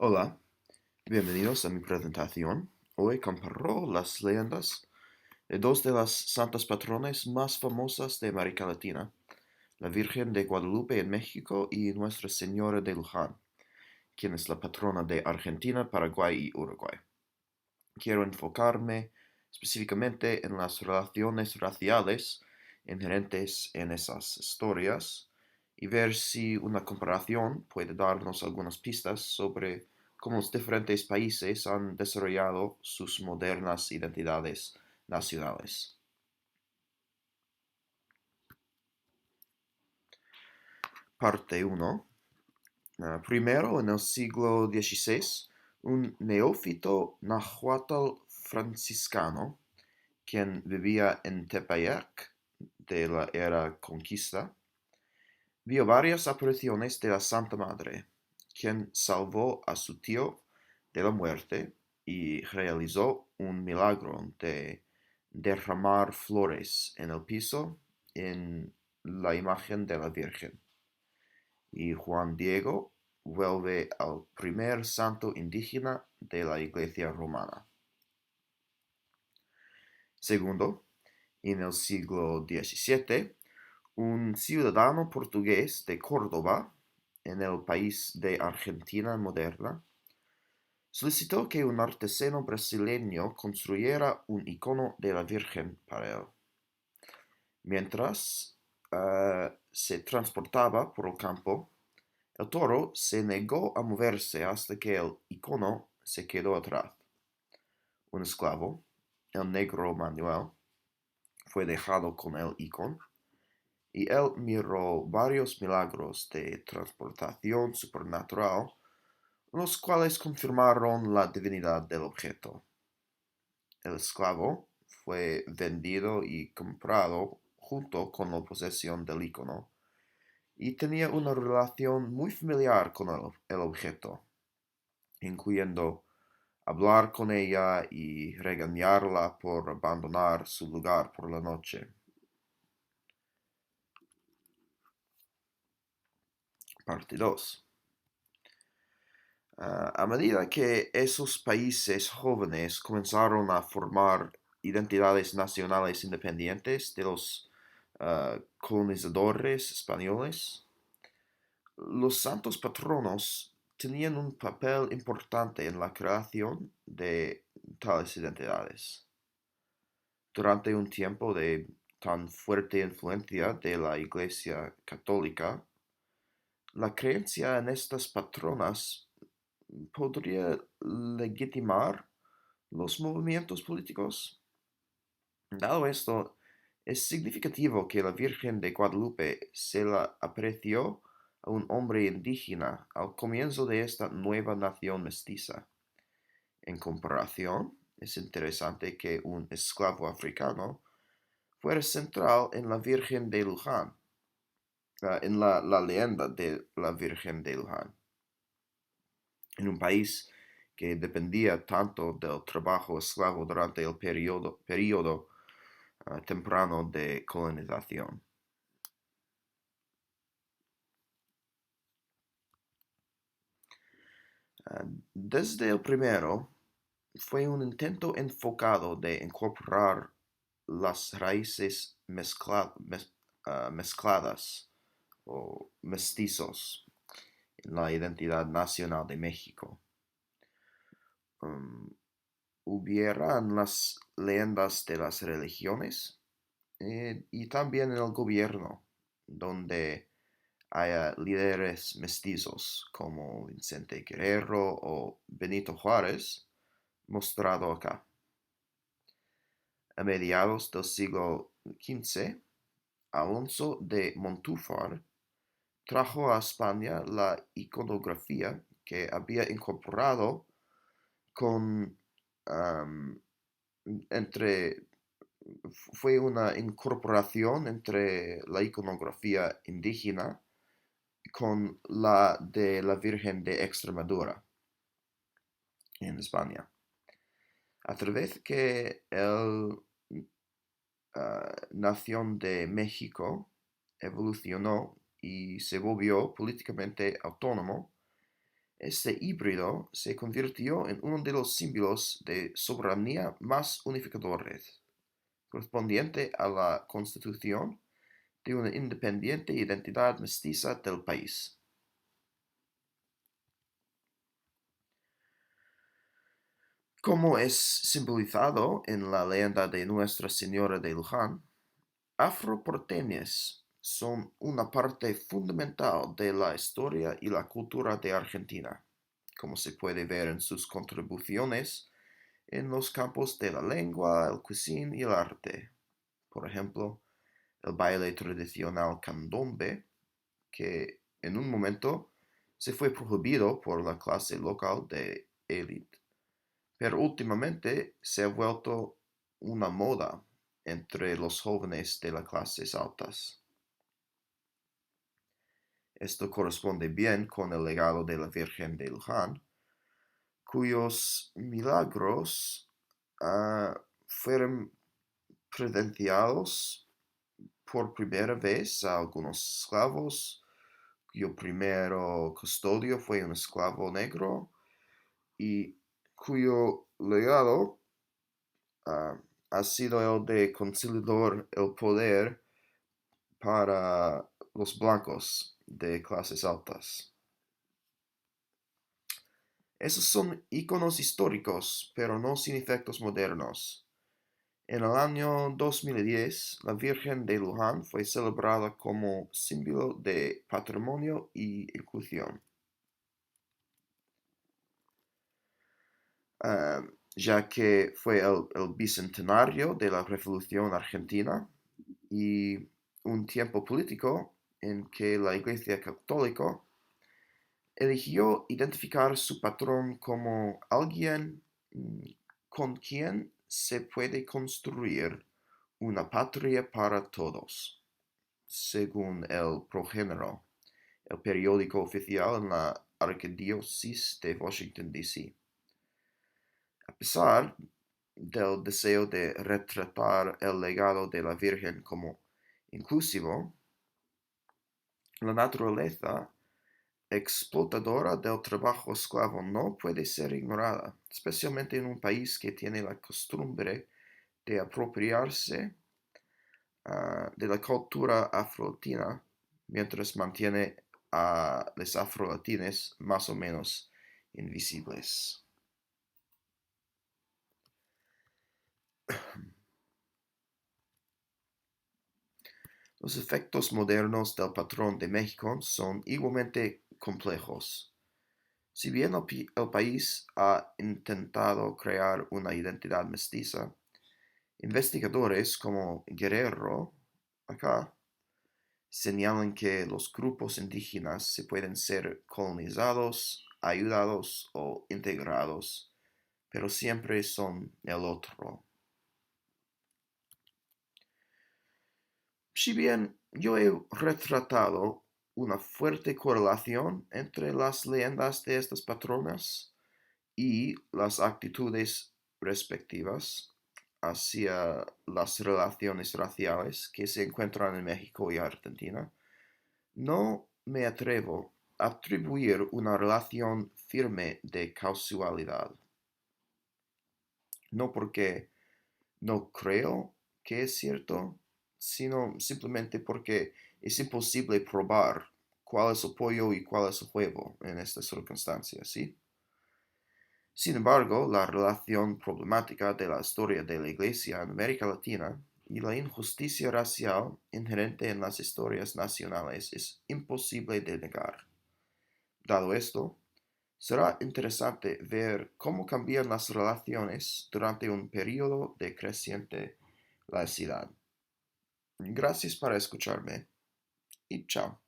Hola, bienvenidos a mi presentación. Hoy comparo las leyendas de dos de las santas patrones más famosas de América Latina, la Virgen de Guadalupe en México y Nuestra Señora de Luján, quien es la patrona de Argentina, Paraguay y Uruguay. Quiero enfocarme específicamente en las relaciones raciales inherentes en esas historias y ver si una comparación puede darnos algunas pistas sobre cómo los diferentes países han desarrollado sus modernas identidades nacionales. Parte 1. Primero, en el siglo XVI, un neófito nahuatl franciscano, quien vivía en Tepeyac de la era conquista, vio varias apariciones de la Santa Madre, quien salvó a su tío de la muerte y realizó un milagro de derramar flores en el piso en la imagen de la Virgen. Y Juan Diego vuelve al primer santo indígena de la Iglesia romana. Segundo, en el siglo XVII, un ciudadano portugués de Córdoba, en el país de Argentina moderna, solicitó que un artesano brasileño construyera un icono de la Virgen para él. Mientras se transportaba por el campo, el toro se negó a moverse hasta que el icono se quedó atrás. Un esclavo, el negro Manuel, fue dejado con el icono y él miró varios milagros de transportación supernatural, los cuales confirmaron la divinidad del objeto. El esclavo fue vendido y comprado junto con la posesión del icono, y tenía una relación muy familiar con el objeto, incluyendo hablar con ella y regañarla por abandonar su lugar por la noche. Parte 2. A medida que esos países jóvenes comenzaron a formar identidades nacionales independientes de los colonizadores españoles, los santos patronos tenían un papel importante en la creación de tales identidades. Durante un tiempo de tan fuerte influencia de la Iglesia Católica, la creencia en estas patronas podría legitimar los movimientos políticos. Dado esto, es significativo que la Virgen de Guadalupe se la apreció a un hombre indígena al comienzo de esta nueva nación mestiza. En comparación, es interesante que un esclavo africano fuera central en la Virgen de Luján, en la leyenda de la Virgen de Luján, en un país que dependía tanto del trabajo esclavo durante el período temprano de colonización. Desde el primero, fue un intento enfocado de incorporar las raíces mezcladas o mestizos en la identidad nacional de México. Um, Hubieran las leyendas de las religiones y también en el gobierno, donde haya líderes mestizos como Vicente Guerrero o Benito Juárez, mostrado acá. A mediados del siglo XV, Alonso de Montúfar trajo a España la iconografía que había incorporado con um, entre fue una incorporación entre la iconografía indígena con la de la Virgen de Extremadura en España. A través que el nación de México evolucionó y se volvió políticamente autónomo, Este híbrido se convirtió en uno de los símbolos de soberanía más unificadores, correspondiente a la constitución de una independiente identidad mestiza del país. Como es simbolizado en la leyenda de Nuestra Señora de Luján, afroporteños son una parte fundamental de la historia y la cultura de Argentina, como se puede ver en sus contribuciones en los campos de la lengua, el cuisine y el arte. Por ejemplo, el baile tradicional candombe, que en un momento se fue prohibido por la clase local de élite, pero últimamente se ha vuelto una moda entre los jóvenes de las clases altas. Esto corresponde bien con el legado de la Virgen de Luján, cuyos milagros fueron credenciados por primera vez a algunos esclavos, cuyo primero custodio fue un esclavo negro y cuyo legado ha sido el de consolidar el poder para los blancos de clases altas. Esos son iconos históricos, pero no sin efectos modernos. En el año 2010, la Virgen de Luján fue celebrada como símbolo de patrimonio y inclusión, ya que fue el bicentenario de la Revolución Argentina y un tiempo político en que la Iglesia Católica eligió identificar su patrón como alguien con quien se puede construir una patria para todos, según el Progénero, el periódico oficial en la Arquidiócesis de Washington, D.C. A pesar del deseo de retratar el legado de la Virgen como inclusivo, la naturaleza explotadora del trabajo esclavo no puede ser ignorada, especialmente en un país que tiene la costumbre de apropiarse de la cultura afro-latina, mientras mantiene a los afro-latines más o menos invisibles. Los efectos modernos del patrón de México son igualmente complejos. Si bien el país ha intentado crear una identidad mestiza, investigadores como Guerrero acá señalan que los grupos indígenas se pueden ser colonizados, ayudados o integrados, pero siempre son el otro. Si bien yo he retratado una fuerte correlación entre las leyendas de estas patronas y las actitudes respectivas hacia las relaciones raciales que se encuentran en México y Argentina, no me atrevo a atribuir una relación firme de causalidad. No porque no creo que es cierto, sino simplemente porque es imposible probar cuál es el pollo y cuál es el huevo en estas circunstancias, ¿sí? Sin embargo, la relación problemática de la historia de la Iglesia en América Latina y la injusticia racial inherente en las historias nacionales es imposible de negar. Dado esto, será interesante ver cómo cambian las relaciones durante un periodo de creciente laicidad. Gracias por escucharme y chao.